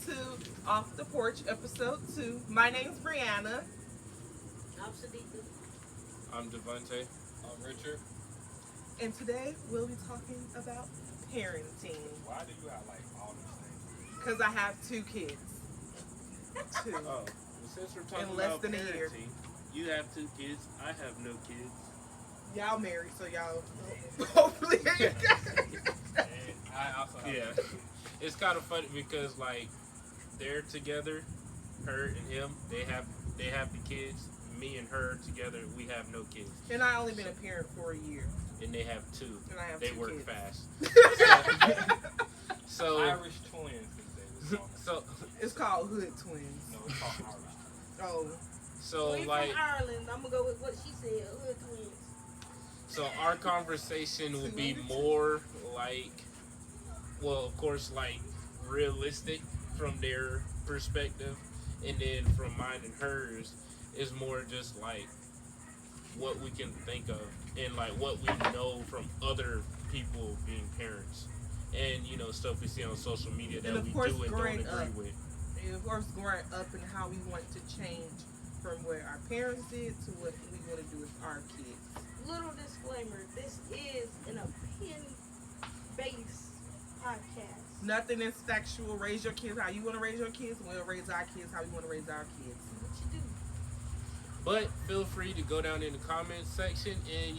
to Off the Porch Episode 2. My name's Brianna. I'm Sadiqa. I'm Devontae. I'm Richard. And today we'll be talking about parenting. Why do you have like all these things? Because I have 2 kids. 2. Oh, well, since we're talking In less about than a year. parenting, you have 2 kids. I have no kids. Y'all married, so y'all hopefully. And I also have Yeah, it's kind of funny because like they're together, her and him. They have the kids. Me and her together, we have no kids. And I only been a parent for a year. And they have 2. And I have They 2 work kids. fast. So Irish twins. They was so It's called Hood Twins. no, it's called Irish. Oh. so We like from Ireland. I'm gonna go with what she said. Hood twins. so our conversation will be more like, well, of course, like realistic from their perspective, and then from mine and hers is more just like what we can think of and like what we know from other people being parents, and stuff we see on social media that And of we course, do and don't growing agree up. with. And of course, growing up and how we want to change from what our parents did to what we want to do with our kids. Little disclaimer: this is an opinion-based podcast. Nothing is sexual. Raise your kids how you want to raise your kids, and we'll raise our kids how we want to raise our kids. What you do? But feel free to go down in the comments section and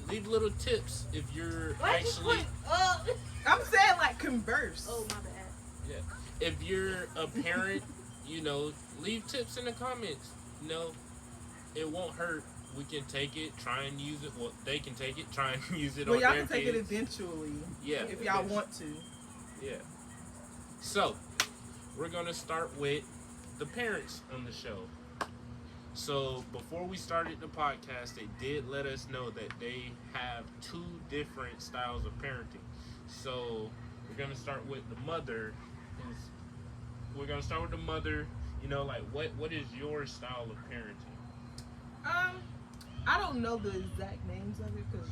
leave little tips if you're Why you actually put- I'm saying like converse. Oh my bad. if you're a parent, leave tips in the comments. It won't hurt. We can take it, try and use it. Well, they can take it, try and use it Well, on y'all their can take kids. it eventually. Yeah, If y'all eventually. want to. Yeah. So, we're gonna start with the parents on the show. So, before we started the podcast, they did let us know that they have 2 different styles of parenting. So, we're gonna start with the mother. We're gonna start with the mother. Like what is your style of parenting? I don't know the exact names of it because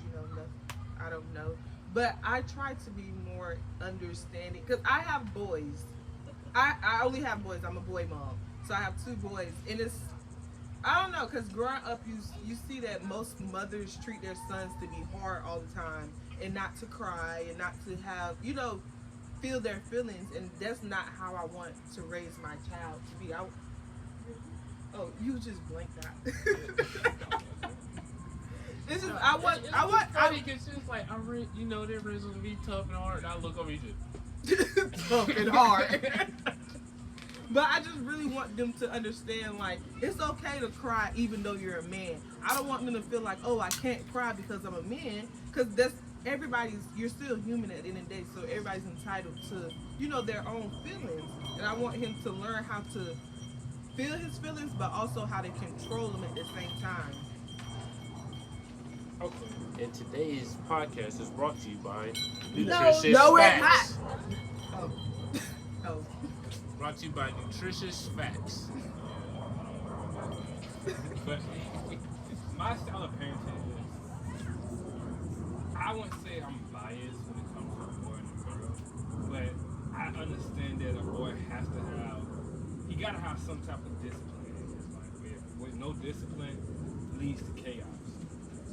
I don't know. But I try to be more understanding because I have boys. I only have boys. I'm a boy mom, so I have 2 boys, and I don't know, because growing up, you see that most mothers treat their sons to be hard all the time and not to cry and not to have, feel their feelings. And that's not how I want to raise my child to be. Oh, you just blanked out. This is, I want, because it's like, they're raised to be tough and hard, and I look over you just. tough and hard. But I just really want them to understand, like, it's okay to cry even though you're a man. I don't want them to feel like, oh, I can't cry because I'm a man, because you're still human at the end of the day, so everybody's entitled to, their own feelings. And I want him to learn how to feel his feelings, but also how to control them at the same time. Okay. And today's podcast is brought to you by No, Nutritious no, it's Facts. Oh. Oh. Brought to you by Nutritious Facts. But my style of parenting is, I wouldn't say I'm biased when it comes to a boy and a girl, but I understand that a boy has to he gotta have some type of discipline in his life. With no discipline leads to chaos.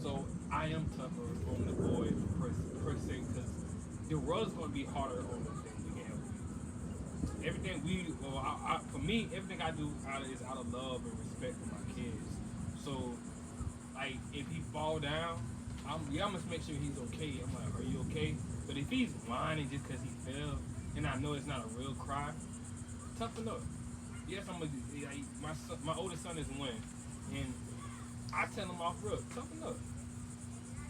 So I am tougher on the boy per se, because the world's gonna be harder on them than we can help you. Everything for me, everything I do is out of love and respect for my kids. So, like, if he fall down, I'm gonna make sure he's okay. I'm like, are you okay? But if he's whining just because he fell, and I know it's not a real cry, toughen up. Yes, I'm gonna. Like, my oldest son is 1, and I tell him off real, toughen up.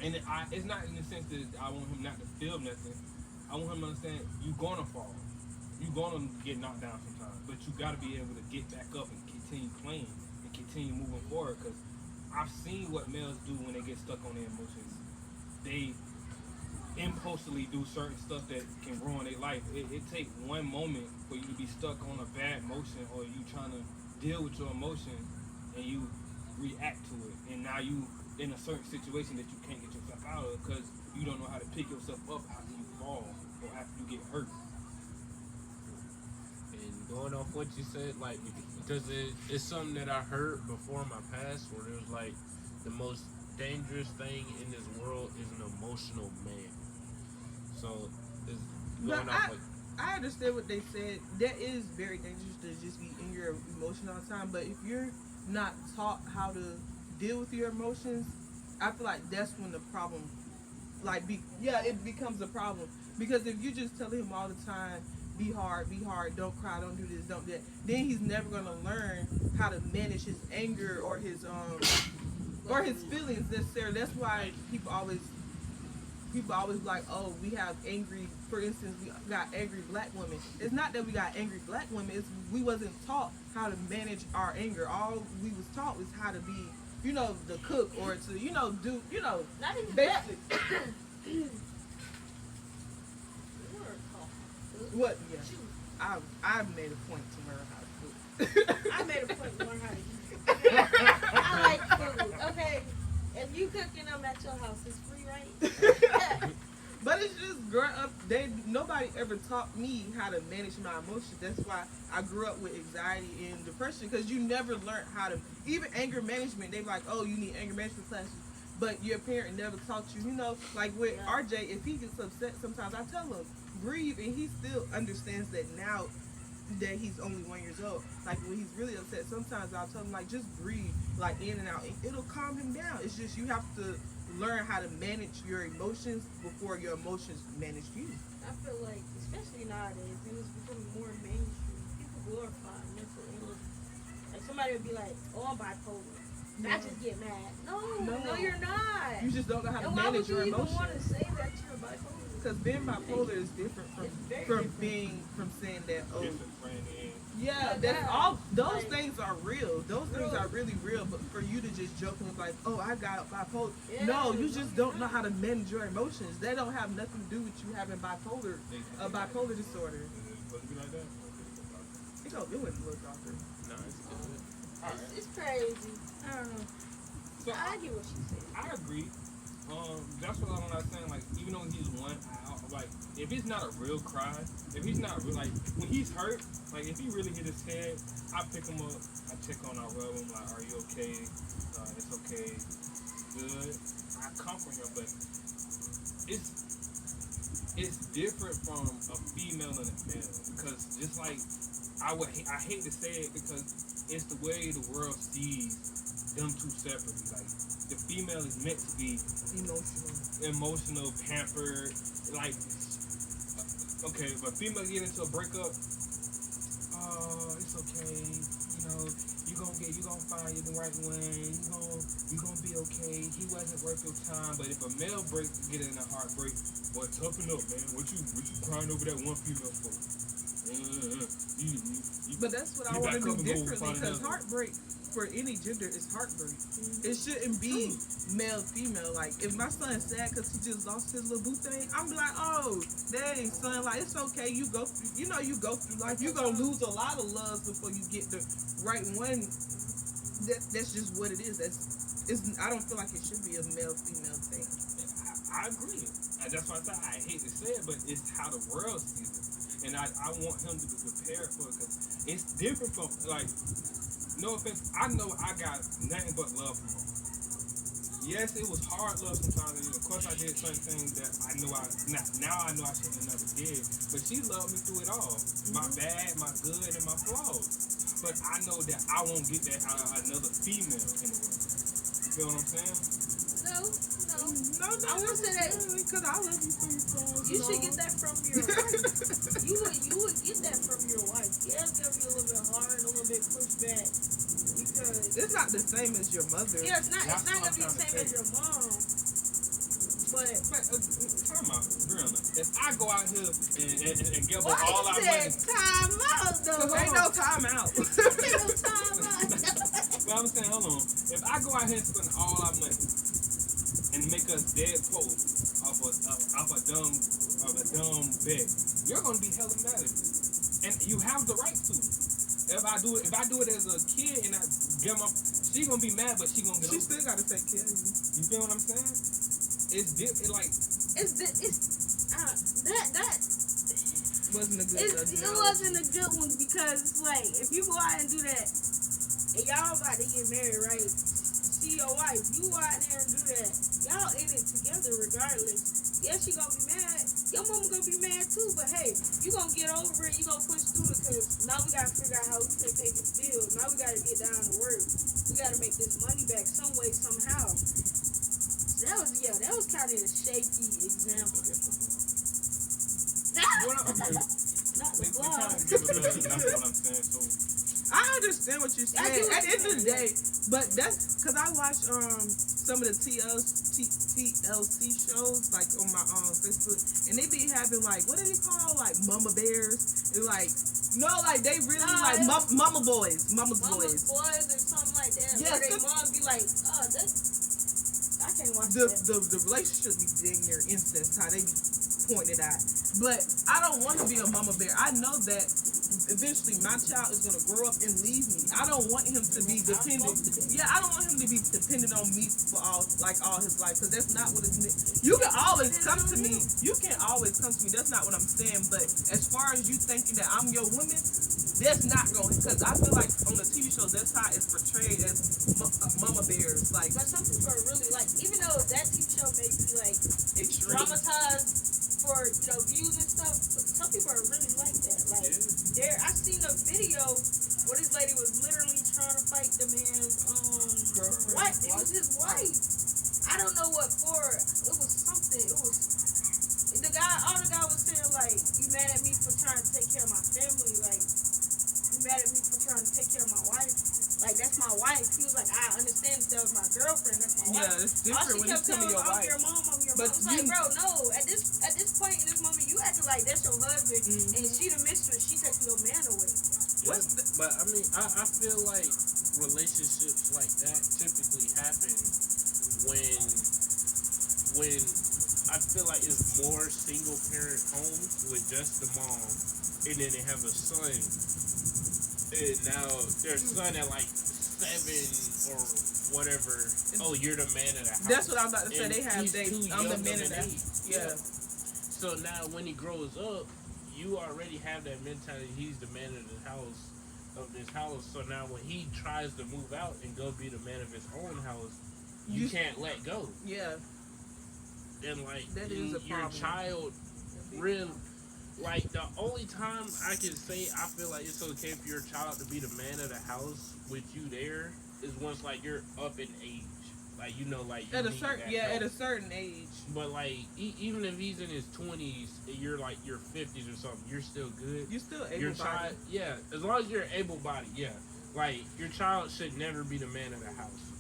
And it's not in the sense that I want him not to feel nothing. I want him to understand you're gonna fall. You're gonna get knocked down sometimes, but you gotta be able to get back up and continue playing and continue moving forward. Because I've seen what males do when they get stuck on their emotions. They impulsively do certain stuff that can ruin their life. It takes one moment for you to be stuck on a bad emotion, or you trying to deal with your emotion and you react to it, and now you in a certain situation that you can't get yourself out of because you don't know how to pick yourself up after you fall or after you get hurt. And going off what you said, like, because it's something that I heard before in my past where it was like the most dangerous thing in this world is an emotional man. So it's But going off like I understand what they said. That is very dangerous to just be in your emotion all the time. But if you're not taught how to deal with your emotions, I feel like that's when the problem, it becomes a problem. Because if you just tell him all the time, be hard, don't cry, don't do this, don't do that, then he's never gonna learn how to manage his anger or his feelings necessarily. That's why people always like, oh, we have angry, for instance, we got angry black women. It's not that we got angry black women, it's we wasn't taught how to manage our anger. All we was taught was how to be, the cook, or to, do, Not even basic. that. What? Yeah. I made a point to learn how to cook. I made a point to learn how to eat. I like food. Okay, if you cooking them at your house, it's free, right? But it's just growing up. Nobody ever taught me how to manage my emotions. That's why I grew up with anxiety and depression, because you never learned how to, even anger management. They like, oh, you need anger management classes, but your parent never taught you. Like with RJ, if he gets upset, sometimes I tell him breathe, and he still understands that now that he's only 1 year old. Like when he's really upset, sometimes I'll tell him like just breathe, like in and out. It'll calm him down. It's just you have to learn how to manage your emotions before your emotions manage you. I feel like, especially nowadays, and it's becoming more mainstream, people glorify mental illness. Like somebody would be like, oh, I'm bipolar. No. I just get mad. No, you're not. You just don't know how to And why would manage you your even emotions. want to say that you're bipolar? Because being bipolar is different It's very from different. from saying that, oh, Schizophrenia. yeah, Like that's that. all. Those Like, things are real. Those things are really real. But for you to just joke and like, oh, I got bipolar. Yeah, No, you just no, don't know how to manage your emotions. That don't have nothing to do with you having bipolar, a bipolar disorder. Is it supposed to be like that? It wouldn't look doctor. no, it's good. It's crazy. I don't know. So I get what she said. I agree. That's what I'm not saying. Like, even though he's one out, like, if it's not a real cry, if he's not real, like, when he's hurt, like, if he really hit his head, I pick him up, I check on, I rub him, like, are you okay? It's okay, good. I comfort him, but it's different from a female and a male, because just like I hate to say it, because it's the way the world sees them two separately. Like, the female is meant to be emotional, pampered. Like, okay, if a female get into a breakup, oh, it's okay. You gonna find the right one. You gonna be okay. He wasn't worth your time. But if a male get in a heartbreak, boy, toughen up, man. What you crying over that one female for? But that's what I want to do differently, because heartbreak for any gender is heartbreak. It shouldn't be male, female. Like, if my son's sad because he just lost his little boo thing, I'm like, oh, dang, son, like, it's okay. You go through life. You're going to lose a lot of loves before you get the right one. That's just what it is. I don't feel like it should be a male, female thing. I agree. And that's why I say I hate to say it, but it's how the world sees it. And I want him to be prepared for it, because it's different from, like, no offense, I know I got nothing but love from her. Yes, it was hard love sometimes, and of course I did certain things that I know I know I should have never did, but she loved me through it all. My bad, my good, and my flaws. But I know that I won't get that out of another female in the world. You feel what I'm saying? No. No, I won't say that. because I love you for your flaws. You should get that from your wife. You would get that from your wife. Yeah, it's gonna be a little bit hard, a little bit pushback, because It's not the same as your mother. yeah, it's not That's gonna what be the I'm same trying as to your mom. But Time out, really. If I go out here and give her why all you our said money, time out though? Ain't no time out. Ain't no time out. well, I'm saying, hold on. If I go out here and spend all our money and make us dead poor off a dumb bet, you're gonna be hella mad at me, and you have the right to. If I do it as a kid and I give my, she gonna be mad, but she gonna get She over still got to take care of you. it. You feel what I'm saying? It's like That wasn't a good It analogy. wasn't a good one because it's like if you go out and do that and y'all about to get married, right? See your wife, you go out there and do that. Y'all in it together regardless. Yeah, she gonna be mad. Your mama gonna be mad too, but hey, you gonna get over it. You gonna push through it because now we gotta figure out how we can pay this bill. Now we gotta get down to work. We gotta make this money back some way, somehow. That was kind of a shaky example. Well, okay. Not the We vlog. kind of give a little example of what I'm saying. So, I understand what you're I saying. do At the end of the understand, day, but that's because I watch some of the TLC shows like on my Facebook, and they be having like what do they call like mama bears? It's like no, like they really like mama boys, mama's boys. Boys or something like that. Yeah, Where their mom be like, oh, I can't watch the that. the relationship be dang near incest, how they be pointed at. But I don't want to be a mama bear. I know that eventually my child is gonna grow up and leave me. I don't want him to be dependent. Yeah, I don't want him to be dependent on me for all his life, because that's not what it's. You can always come to me. You can always come to me. That's not what I'm saying. But as far as you thinking that I'm your woman, that's not going. Because I feel like on the TV shows, that's how it's portrayed as mama bears. Like But some people are really like, even though that TV show may be like extreme. dramatized for views and stuff, but some people are really like that. Like I seen a video where this lady was literally trying to fight the man's Girlfriend. wife. It was his wife. I don't know what for. It was something. It was the guy. All the guy was saying like, "You mad at me for trying to take care of my family? Like, you mad at me for trying to take care of my wife? Like, that's my wife." He was like, "I understand that was my girlfriend. That's my wife." Yeah, it's All different she when you kept tell me telling your I'm wife. your mom. I'm your But mom. It's like, you- bro, no. At this point in this moment, you acting like that's your husband, and she the mistress. She taking your man away. Yeah, but I mean, I feel like relationships like that typically happen when I feel like it's more single parent homes with just the mom, and then they have a son, and now their son at like 7 or whatever. Oh, you're the man of the house. That's what I'm about to say. And They have he's too I'm the young man of of an that. age. Yeah. So now when he grows up, you already have that mentality. He's the man of the house, of this house. So now when he tries to move out and go be the man of his own house, you can't let go. Yeah. And like That is a your problem. child, real. Like the only time I can say I feel like it's okay for your child to be the man of the house with you there is once like you're up in age. Like like you At a need certain that help. at a certain age. But like even if he's in his 20s, you're like your 50s or something, you're still good. You still able Your bodied. child, yeah, as long as you're able-bodied, yeah. Like your child should never be the man of the house.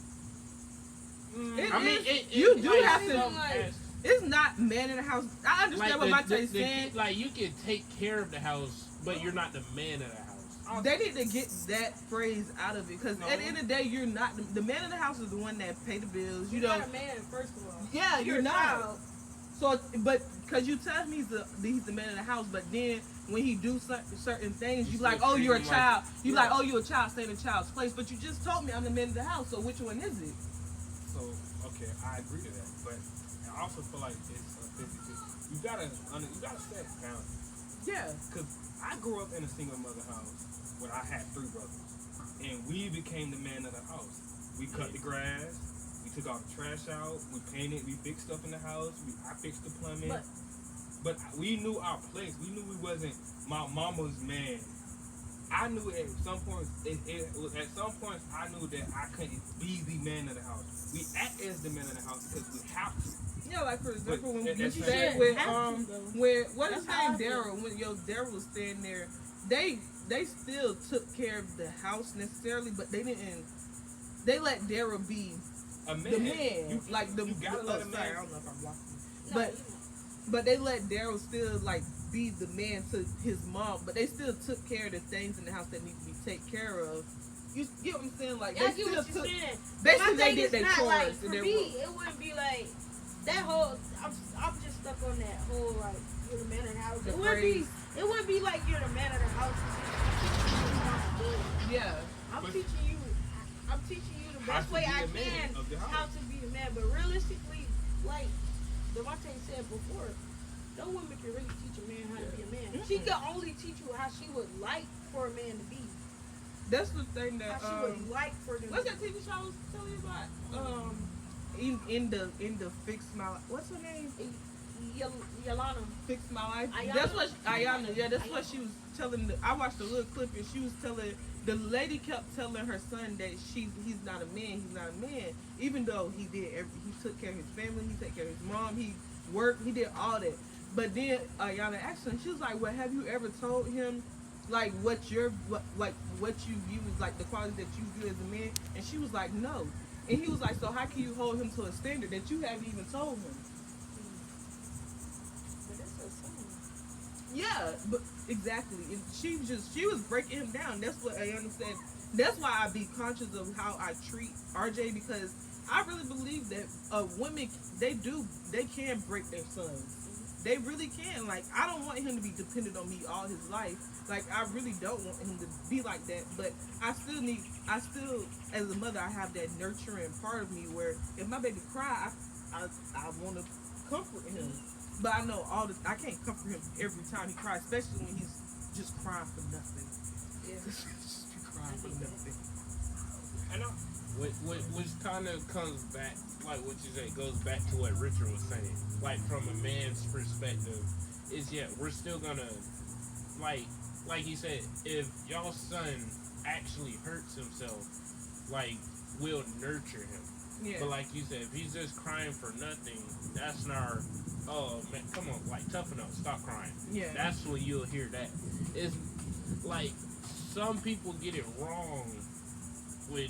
You do like, have to. some like- as- It's not man in the house. I understand what Mate is saying. like you can take care of the house, but you're not the man of the house. They need to get that phrase out of it, because at the end of the day, you're not the man in the house is the one that pay the bills. You You're know. not a man, first of all. Yeah, you're a not. child. So, but because you tell me he's the man in the house, but then when he do certain things, you like, still oh, you're a treat him like- child. You Yeah. like, oh, you're a child, stay in a child's place. But you just told me I'm the man of the house. So which one is it? So, okay, I agree to that, but I also feel like it's a 50-50. You gotta set boundaries. Yeah. Cause I grew up in a single mother house where I had 3 brothers, and we became the man of the house. We cut the grass, we took all the trash out, we painted, we fixed stuff in the house. I fixed the plumbing, but we knew our place. We knew we wasn't my mama's man. I knew at some points, at some points, I knew that I couldn't be the man of the house. We act as the man of the house because we have to. Yeah, like for example, when But you that's stay right. with Have to, though. where what is That's how I name feel. Daryl, when Daryl was staying there, they still took care of the house necessarily, but they didn't. They let Daryl be A man. the man, You, like the. you gotta let a man. Sorry, I don't know if I'm blocking. No, But- you know. But they let Daryl still like be the man to his mom, but they still took care of the things in the house that need to be taken care of. You get what I'm saying? Like Yeah, I they get still what you're took. saying. Basically, My they thing did is their not chores. like, and for their me, work. it wouldn't be like that whole. I'm just stuck on that whole like you're the man of the house. The It wouldn't be like you're the man of the house. Yeah. I'm But- teaching you. I'm teaching you the How best to way be I a man can of the house. how to be a man. But realistically, like Devontae said before, No woman can really teach a man how to be a man. Mm-mm. She can only teach you how she would like for a man to be. That's the thing that How she would like for them. what's to that TV show I was telling you about? In the Fix My Life. What's her name? Yolanda. Fix My Life. Ayana. That's what Ayana. Yeah, that's Ayana. what she was telling. I watched a little clip and she was telling the lady kept telling her son that he's not a man. He's not a man. Even though he took care of his family. He took care of his mom. He worked. He did all that. But then Ayana asked him. She was like, "Well, have you ever told him?" Like what you view as like the qualities that you view as a man, and she was like no, and he was like, so how can you hold him to a standard that you haven't even told him? But that's her son. Yeah, but exactly, and she was breaking him down. That's what Ayana said. That's why I be conscious of how I treat RJ, because I really believe that women they can break their sons. They really can. Like, I don't want him to be dependent on me all his life. Like, I really don't want him to be like that. But I still, as a mother, I have that nurturing part of me where if my baby cry, I want to comfort him. But I know I can't comfort him every time he cries, especially when he's just crying for nothing. Yeah. Just be crying for nothing. I know. Which kind of comes back, like what you said, goes back to what Richard was saying. Like, from a man's perspective, is we're still gonna, like he said, if y'all's son actually hurts himself, like, we'll nurture him. Yeah. But like you said, if he's just crying for nothing, that's not, oh man, come on, like, toughen up, stop crying. Yeah. That's when you'll hear that. It's like, some people get it wrong, which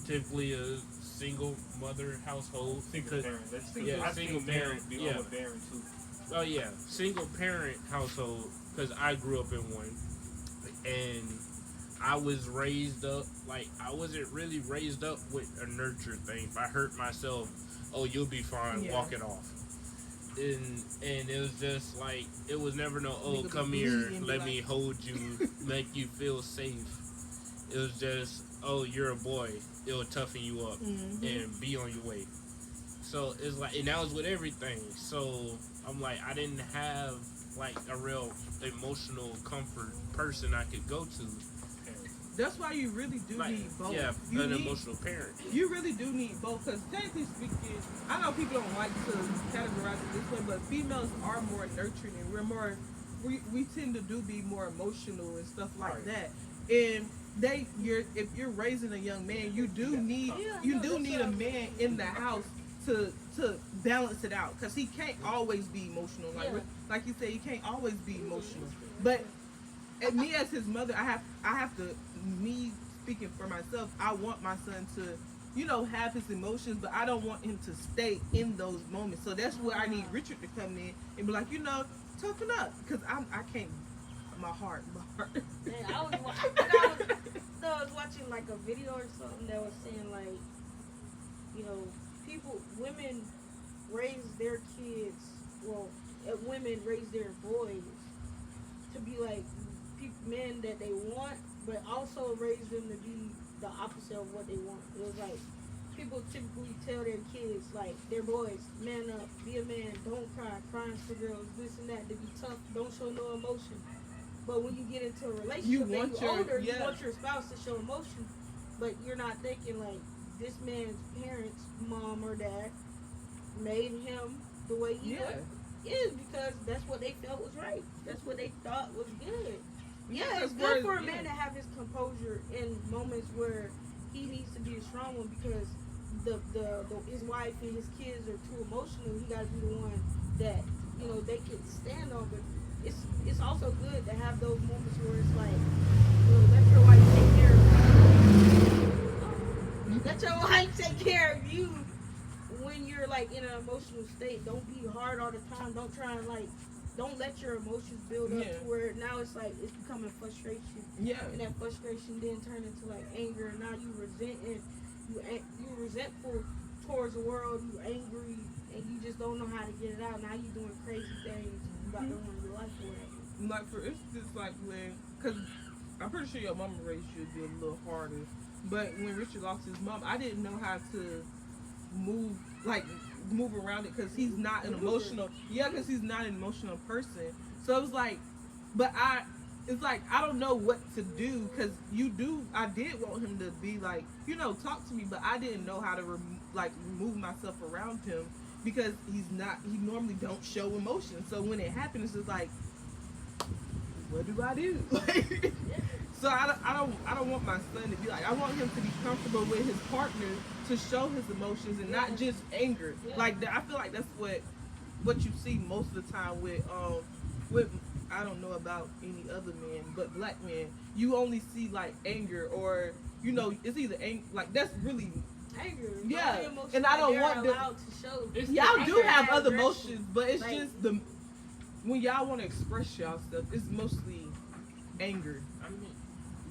typically a single mother household. Single parent. That's Yeah, I single think parent. be Yeah. overbearing too. Oh yeah, single parent household, because I grew up in one, and I was raised up, like, I wasn't really raised up with a nurture thing. If I hurt myself, oh, you'll be fine, Yeah. walk it off. And it was just like, it was never no, oh, Nigga be come here, bleeding, let like- me hold you, make you feel safe. It was just, oh, you're a boy, it'll toughen you up and be on your way. So it's like, and that was with everything. So I'm like, I didn't have like a real emotional comfort person I could go to. That's why you really do Like, need both. yeah, You an need- emotional parent. You really do need both, because technically speaking, I know people don't like to categorize it this way, but females are more nurturing, and we tend to be more emotional and stuff like Right. that. And if you're raising a young man, you do need a man in the house to balance it out, because he can't always be emotional. Like you said, he can't always be emotional. But and me as his mother, I have to, me speaking for myself, I want my son to, have his emotions, but I don't want him to stay in those moments. So that's where I need Richard to come in and be like, toughen up, because I can't. My heart. Man, I was watching like a video or something that was saying like, women raise their kids, women raise their boys to be like men that they want, but also raise them to be the opposite of what they want. It was like, people typically tell their kids, like, their boys, man up, be a man, don't cry, crying for girls, this and that, to be tough, don't show no emotion. But when you get into a relationship You and want you're older, yeah. you want your spouse to show emotion, but you're not thinking like, this man's parents, mom or dad, made him the way he was. Yeah, because that's what they felt was right. That's what they thought was good. Yeah, it's good for a man to have his composure in moments where he needs to be a strong one, because his wife and his kids are too emotional. He got to be the one that they can stand on. But it's also good to have those moments where it's like, let your wife take care of you. Let your wife take care of you when you're like in an emotional state. Don't be hard all the time. Don't try and don't let your emotions build up to where now it's like it's becoming frustration. Yeah. And that frustration then turn into like anger, and now you resentful towards the world. You angry, and you just don't know how to get it out. Now you doing crazy things about the one your life or whatever. Like for instance, like because I'm pretty sure your mama raised you to be a little harder. But when Richard lost his mom, I didn't know how to move. Like move around it because he's not an emotional. Yeah, because he's not an emotional person. So it was like, but it's like I don't know what to do because I did want him to be like, talk to me, but I didn't know how to remove myself around him because he normally don't show emotion. So when it happens, it's just like, what do I do? So I don't want my son to be like, I want him to be comfortable with his partner to show his emotions and not just anger. Like I feel like that's what you see most of the time with I don't know about any other men, but black men, you only see like anger or it's either like that's really anger. Yeah, and I don't want them. To show. Y'all do have other aggression. emotions, but it's just when y'all want to express y'all stuff, it's mostly anger. I mean,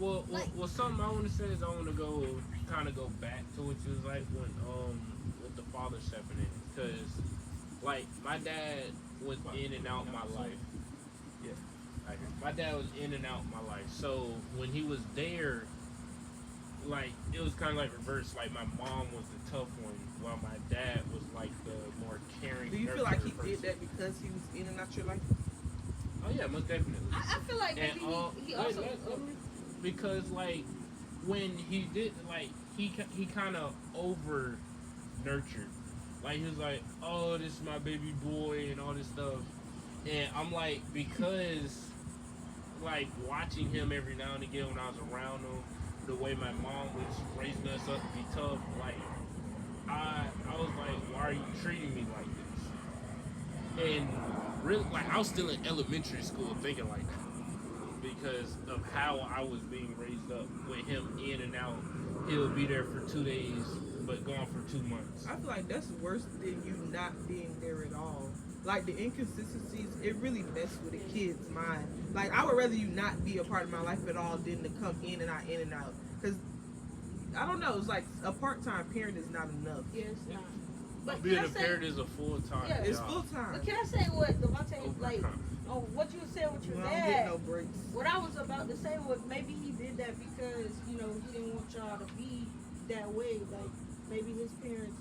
well, something I want to say is I want to go back to what you was like when with the father stepping in, because like my dad was in and out my life. Yeah, my dad was in and out my life. So when he was there, like it was kind of like reverse. Like my mom was the tough one, while my dad was like the more caring. Do you feel like he did that because he was in and out your life? Oh yeah, most definitely. I feel like maybe he also because like when he did like he kind of over nurtured, like he was like, oh, this is my baby boy and all this stuff, and I'm like, because like watching him every now and again when I was around him, the way my mom was raising us up to be tough, like I was like, why are you treating me like this? And really, like I was still in elementary school thinking like that because of how I was being raised up with him in and out. He'll be there for 2 days, but gone for 2 months. I feel like that's worse than you not being there at all. Like the inconsistencies, it really messes with a kid's mind. Like I would rather you not be a part of my life at all than to come in and out. Because I don't know, it's like a part-time parent is not enough. Yeah, it's not. But being a parent is a full-time job. It's full-time. But can I say what Devontae, like, what you said with your You dad? don't get no breaks. What I was about to say was maybe he did that because, he didn't want y'all to be that way. Like, maybe his parents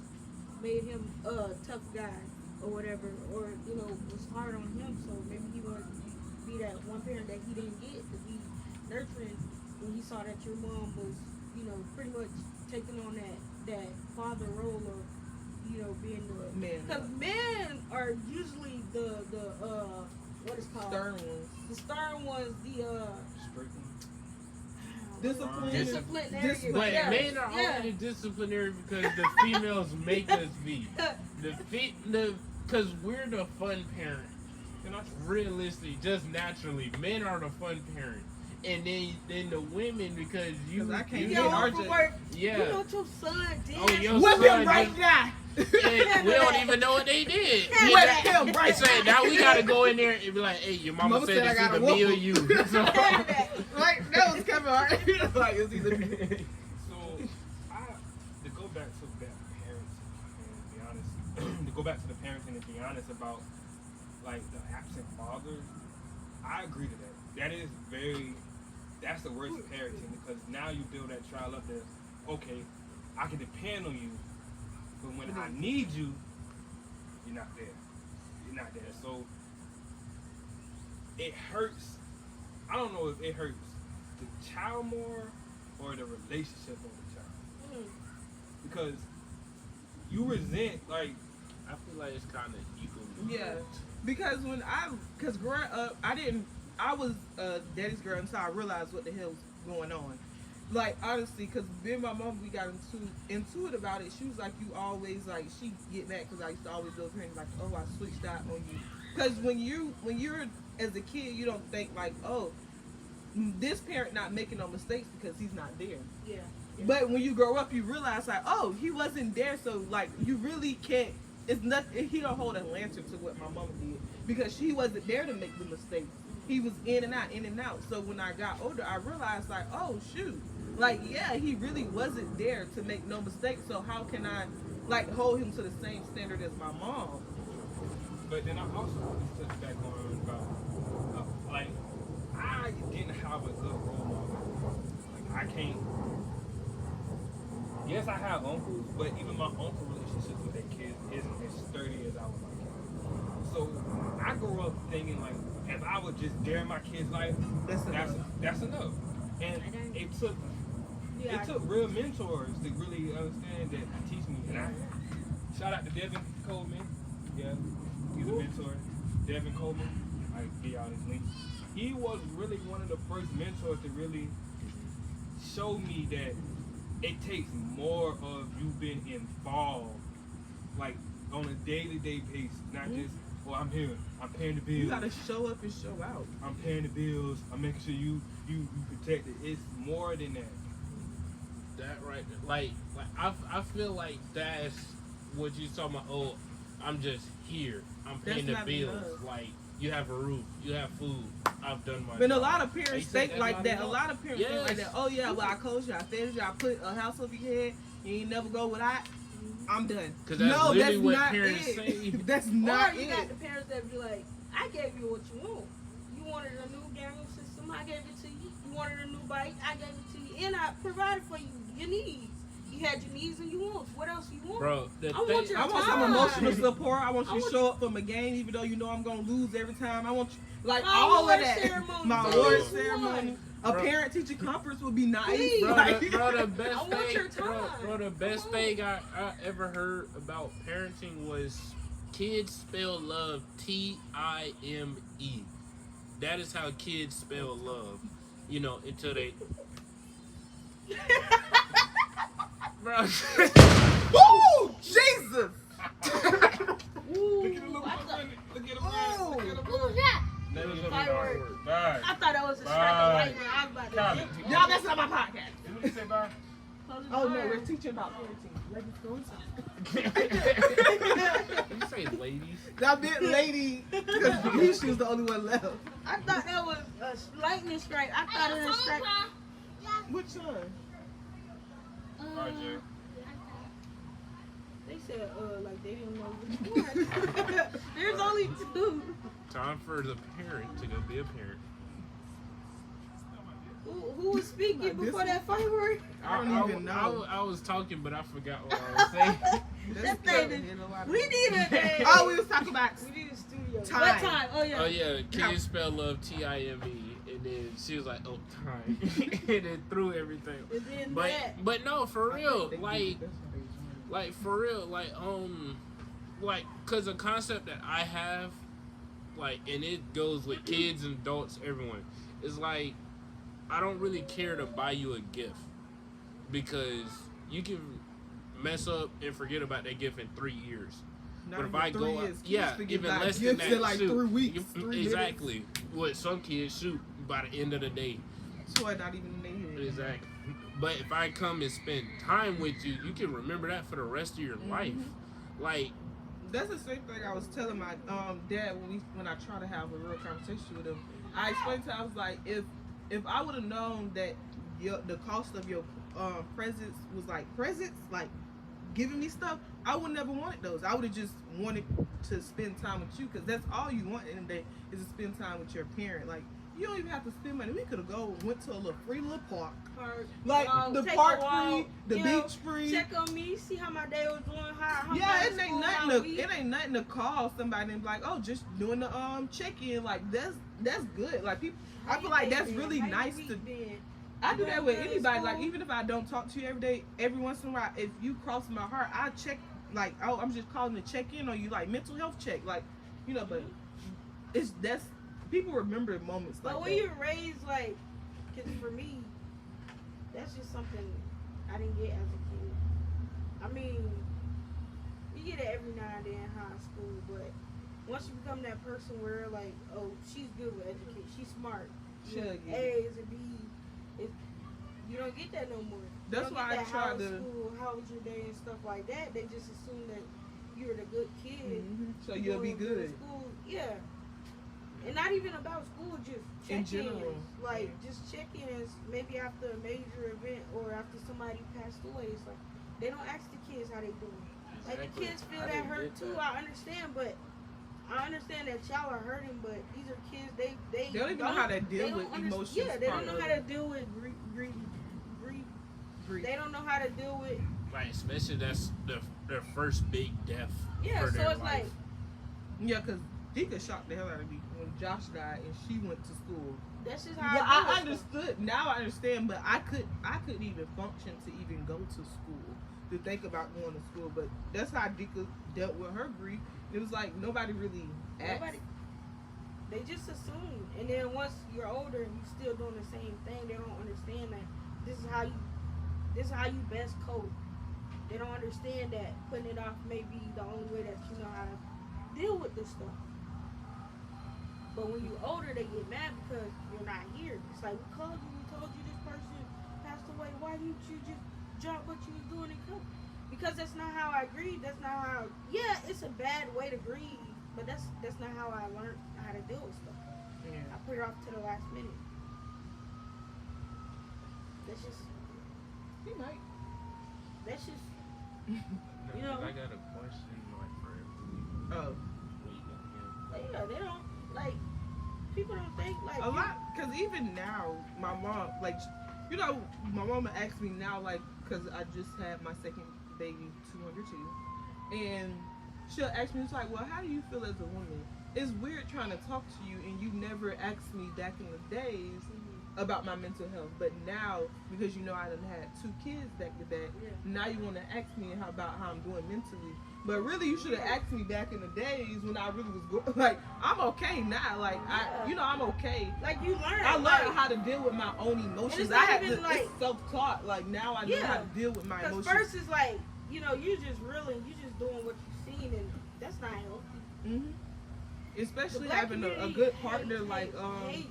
made him a tough guy or whatever, or, was hard on him. So maybe he wanted to be that one parent that he didn't get, to be nurturing when he saw that your mom was, pretty much taking on that father role of, being the Man. because men are usually the what is called Stern ones. the stern ones, Disciplinary. But men are only disciplinary because the females make us be. Because we're the fun parent. Realistically, just naturally, men are the fun parent. And then the women, because I can't get home from work. Yeah. You know what your son did? Oh, your Whip son him right now. And we don't even know what they did. Whip him right now. Now we gotta go in there and be like, hey, your mama said it's either me or you. So, like, that was Kevin Hart. Like, it's either me. So, to go back to that parenting and be honest, to go back to the parenting and be honest about, like, the absent father, I agree to that. That's the worst of parenting because now you build that child up that, okay, I can depend on you, but when I need you, you're not there. You're not there. So it hurts. I don't know if it hurts the child more or the relationship of the child. Because you resent, like, I feel like it's kind of equally. Yeah. Because because growing up, I was daddy's girl until I realized what the hell was going on. Like, honestly, because me and my mom, we got into it about it. She was like, you always, like, she get mad because I used to always go to her and like, oh, I switched out on you. Because when you're, as a kid, you don't think like, oh, this parent not making no mistakes because he's not there. Yeah. But when you grow up, you realize like, oh, he wasn't there, so like, you really can't, it's nothing, he don't hold a lantern to what my mama did because she wasn't there to make the mistakes. He was in and out. So when I got older, I realized like, oh shoot, like yeah, he really wasn't there to make no mistakes. So how can I like hold him to the same standard as my mom? But then I also want to touch back on about like I didn't have a good role model. Like I can't. Yes, yes, I have uncles, but even my uncle relationships with their kids isn't as sturdy as I would like. So I grew up thinking like, if I would just dare my kid's life, that's enough. And it took real mentors to really understand that to teach me. And I shout out to Devin Coleman. Yeah, he's a mentor. Devin Coleman. I give y'all his link. He was really one of the first mentors to really show me that it takes more of you being involved, like on a day-to-day basis, not just, oh, I'm here, I'm paying the bills. You gotta show up and show out. I'm paying the bills. I'm making sure you protect it. It's more than that. That right, like I feel like that's what you talking about. Oh, I'm just here. I'm paying the That's not bills. enough. Like you have a roof, you have food. I've done my. But a job. lot of parents They think say like that's that. not A lot of parents think like that. Oh yeah, well I coached you, I fed you, I put a house over your head. You ain't never go without. I'm done. Because that's literally what parents it. say. That's not Or you it. got the parents that be like, I gave you what you want. You wanted a new gaming system, I gave it to you. You wanted a new bike, I gave it to you. And I provided for you your needs. You had your needs and your wants. What else you want? Bro, I want your I want some time. emotional support. I want you I to want show up for my game, even though you know I'm gonna lose every time. I want you, like My all of award that. ceremony. My Bro. award What? ceremony. A Bro. parent-teacher conference would be nice. Please. bro, Like, the best I want thing, your time. bro, the best Come on. thing I ever heard about parenting was kids spell love Time. That is how kids spell love. You know, until they. Bro. Woo! Jesus! Ooh, Look at the little I thought- look at him. Oh. Look at him. What was that? That was Firework. Bye. I thought that was a strike Bye. of lightning. I was about to Copy. dip. Y'all, that's not my podcast. What did you say, bye? Close the Oh no, door. we're teaching about parenting. Ladies go inside. You say ladies? I meant lady because she was the only one left. I thought that was a lightning strike. I thought it was a strike. Which one? All right, Jay. They said, like they didn't know which one. There's only two. Time for the parent to go be a parent. Who was speaking Like this before that firework? I don't even know. I was talking, but I forgot what I was saying. That good. thing Hit a lot of- We need a Oh, we was talking about. we need a studio. Time. What time? Oh yeah. Oh yeah, kids spell love Time, and then she was like, "Oh, time," and then threw everything. And then that. But no, for real, They do. like That's what they do. for real, like, cause a concept that I have, like, and it goes with kids and adults, everyone, is like, I don't really care to buy you a gift because you can mess up and forget about that gift in 3 years. Not But if even I 3 go, years. Kids yeah, forget even about less than gifts that, in like shoot. 3 weeks. 3 minutes. Exactly. What some kids shoot by the end of the day. Toy not even in their head. Exactly. But if I come and spend time with you, you can remember that for the rest of your life. Like, That's the same thing I was telling my dad when I try to have a real conversation with him. I explained to him, I was like, if I would have known that the cost of your presents was like presents, like giving me stuff, I would never wanted those. I would have just wanted to spend time with you because that's all you want in the day is to spend time with your parent. Like you don't even have to spend money. We could have went to a little free little park. Like the take a park walk, free, the you know, beach free. Check on me, see how my day was doing. How Yeah, my it ain't school, nothing. my week. It ain't nothing to call somebody and be like, oh, just doing the check-in. Like that's good. Like people, I feel like that's really nice to. I do that with anybody. Like even if I don't talk to you every day, every once in a while, if you cross my heart, I check. Like oh, I'm just calling to check in on you, like mental health check. Like you know, but that's people remember moments like But when that. you're raised like, because for me, that's just something I didn't get as a kid. I mean, you get it every now and then in high school, but once you become that person where like, oh, she's good with education, she's smart, you know, She'll get it. A's and B's, you don't get that no more. That's you don't why get I that try how was to- school, how was your day and stuff like that. They just assume that you're the good kid. So you'll be doing good. School. Yeah. And not even about school, just In check-ins. general. Like, just check-ins, maybe after a major event or after somebody passed away. It's like, they don't ask the kids how they doing. Like, the Exactly. kids feel I that didn't hurt get too. that. I understand, but I understand that y'all are hurting, but these are kids, they don't even know how to deal they with don't underst- emotions Yeah, they part don't know of how it. to deal with grief. Grief. They don't know how to deal with Like, especially that's their first big death Yeah, for so their it's life. like, Yeah, because Dika shocked the hell out of me when Josh died and she went to school. that's just Well, how I I do it. understood. Now I understand, but I couldn't even function to even go to school, to think about going to school. But that's how Dika dealt with her grief. It was like nobody really asked. Nobody, they just assume. And then once you're older and you still doing the same thing, they don't understand that this is how you best cope. They don't understand that putting it off may be the only way that you know how to deal with this stuff. But when you're older, they get mad because you're not here. It's like, we called you, we told you this person passed away. Why didn't you just drop what you was doing and come? Because that's not how I grieve. That's not how. Yeah, it's a bad way to grieve, but that's not how I learned how to deal with stuff. Yeah. I put it off to the last minute. That's just. He might. That's just. No, You know- I got a question like for every Oh, week. Like, yeah, they don't like. People don't think like a lot. Because even now, my mom, like, you know, my mama asks me now, like, because I just had my second baby, 202, and she'll ask me, it's like, well, how do you feel as a woman? It's weird trying to talk to you, and you never asked me back in the days about my mental health. But now, because you know I done had 2 kids back to back, Yeah. now you want to ask me about how I'm doing mentally. But really, you should have asked me back in the days when I really was going. Like, I'm okay now. Like, I'm okay. Like you learn. I learned like, how to deal with my own emotions. it's I not had even to, like- it's self-taught. Like, now I know Yeah. how to deal with my Because emotions. first it's like, you know, you just reeling, you just doing what you seen, and that's not healthy. hmm The Especially black having a community good partner hates.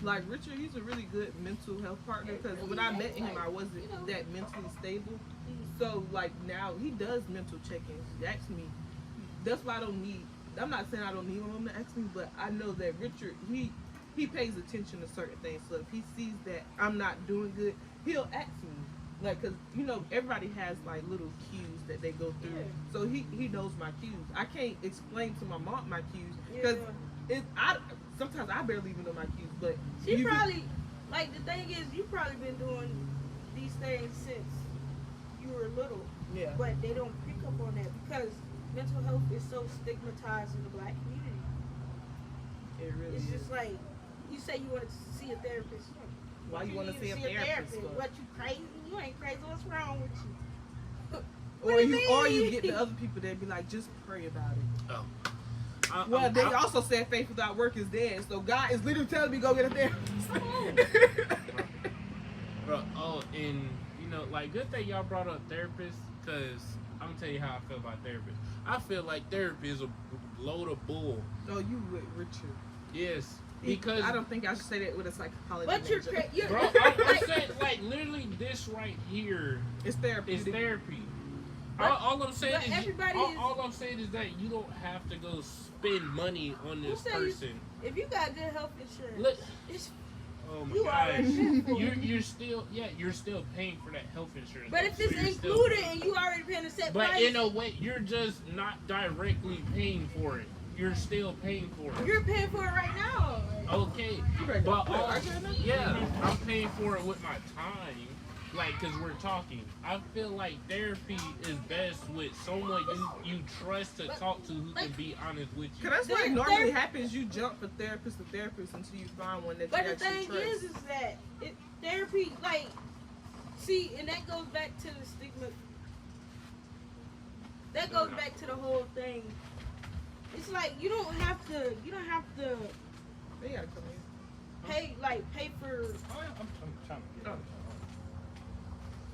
like Richard. He's a really good mental health partner because when I met him, I wasn't You know. that mentally stable. So like now he does mental check-ins. He asks me. That's why I don't need. I'm not saying I don't need my mom to ask me, but I know that Richard he pays attention to certain things. So if he sees that I'm not doing good, he'll ask me. Like, cause you know everybody has like little cues that they go through. Yeah. So he knows my cues. I can't explain to my mom my cues because sometimes I barely even know my cues. But She you can- probably, like, the thing is, you probably been doing these things since you were little, yeah. but they don't pick up on that because mental health is so stigmatized in the black community. It really It's is. just like, you say you want to see a therapist. Why you want to need see a therapist? for? What, you crazy? You ain't crazy. What's wrong with you? Or What do you mean? get the other people that be like, just pray about it. Oh. Well, they also said faith without work is dead. So God is literally telling me go get a therapist. Bro, and you know, like, good thing y'all brought up therapists, because I'm gonna tell you how I feel about therapists. I feel like therapy is a load of bull. No, you would, Richard. Yes, because I don't think I should say that with a psychology But you're major. crazy. bro, I'm saying, like, literally this right here It's therapy. is therapy. But- all I'm saying but is, everybody is- all I'm saying is that you don't have to go spend money on this Who said you- person. If you got good health insurance, Look, it's, oh my you gosh. already paid for it. You're still paying for that health insurance. But if So it's you're still included paying. and you already paying a set But price, in a way, you're just not directly paying for it. You're still paying for it. you're paying for it right now. Okay, ready to but quit, are you enough? yeah, I'm paying for it with my time, like, cause we're talking. I feel like therapy is best with someone you trust to talk to who can be honest with you. Cause that's what There- normally there- happens. You jump from therapist to therapist until you find one that But you the actually thing trust. is that therapy, like, see, and that goes back to the stigma. That goes back to the whole thing. It's like you don't have to They gotta come pay for. Oh, yeah, I'm trying to get it.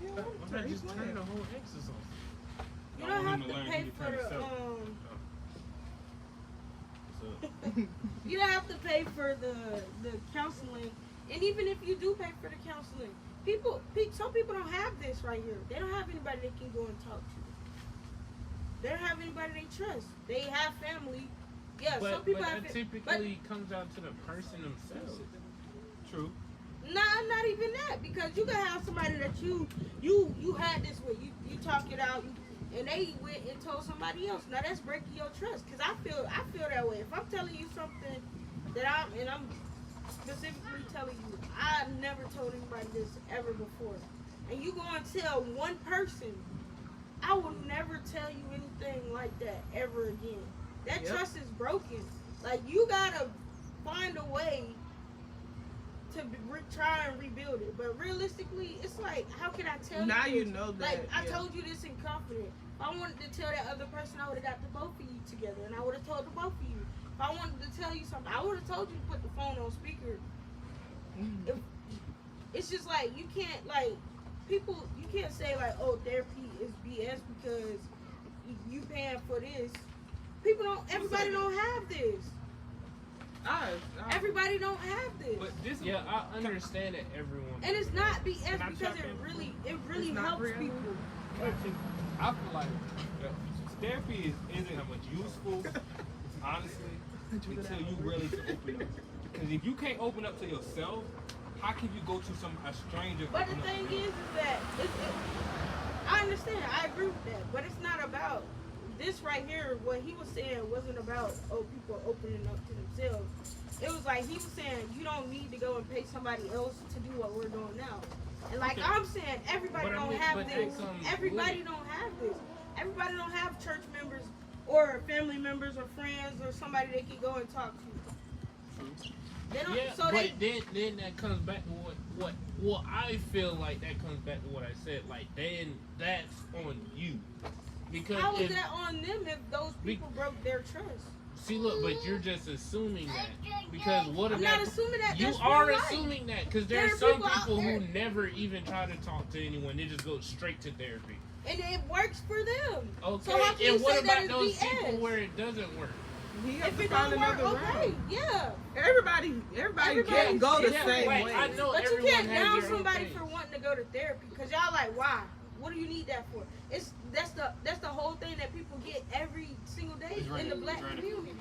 in. Yeah, I'm not just turning the whole exercise. You I don't want have him to learn pay he for can the himself. So, You don't have to pay for the counseling, and even if you do pay for the counseling, some people don't have this right here. They don't have anybody they can go and talk to. They don't have anybody they trust. They have family. Yeah, some But people that have. typically comes down to the person themselves. true. Not even that, because you can have somebody that you had this with. You talk it out, and they went and told somebody else. Now that's breaking your trust, because I feel that way. If I'm telling you something that I'm specifically telling you, I've never told anybody this ever before, and you go and tell one person, I will never tell you anything like that ever again. That Yep. trust is broken. Like, you gotta find a way to try and rebuild it. But realistically, it's like, how can I tell Now you you this? know that. Like, I yeah. told you this in confidence. If I wanted to tell that other person, I would have got the both of you together, and I would have told the both of you. If I wanted to tell you something, I would have told you to put the phone on speaker. Mhm. It's just like, you can't, like, people, you can't say like, oh, therapy is BS because you paying for this. People don't, everybody don't have this. Everybody don't have this. But this is Yeah, I understand that everyone. And it's not BS Can I because jump it in? really It's not helps real. people. I feel like therapy isn't useful, honestly, until you really can open up. Because if you can't open up to yourself, how can you go to a stranger? But the open up thing to them? is that I understand, I agree with that, but it's not about this right here. What he was saying wasn't about people opening up to themselves. It was like he was saying you don't need to go and pay somebody else to do what we're doing now. And like I'm saying, everybody But I don't mean, have but that this. comes Everybody with it. don't have this. Everybody don't have church members or family members or friends or somebody they can go and talk to. They don't. Yeah, So but then that comes back to what I feel like that comes back to what I said. Like, then that's on you, because how is if, that on them if those people broke their trust? see, look, but you're just assuming that, because what I'm about not assuming that. you That's are real life. assuming that, because There there's are some people out people who there. never even try to talk to anyone. They just go straight to therapy. And it works for them. Okay, So how can you and what say that about it's those BS? people where it doesn't work? He has If to it find don't work, another okay, route. yeah. Everybody can't go the Yeah, same right, way. I know But you everyone can't has down their own somebody thing. for wanting to go to therapy because y'all like, why? What do you need that for? That's the whole thing that people get every single day It's in raining, the black it's raining. community.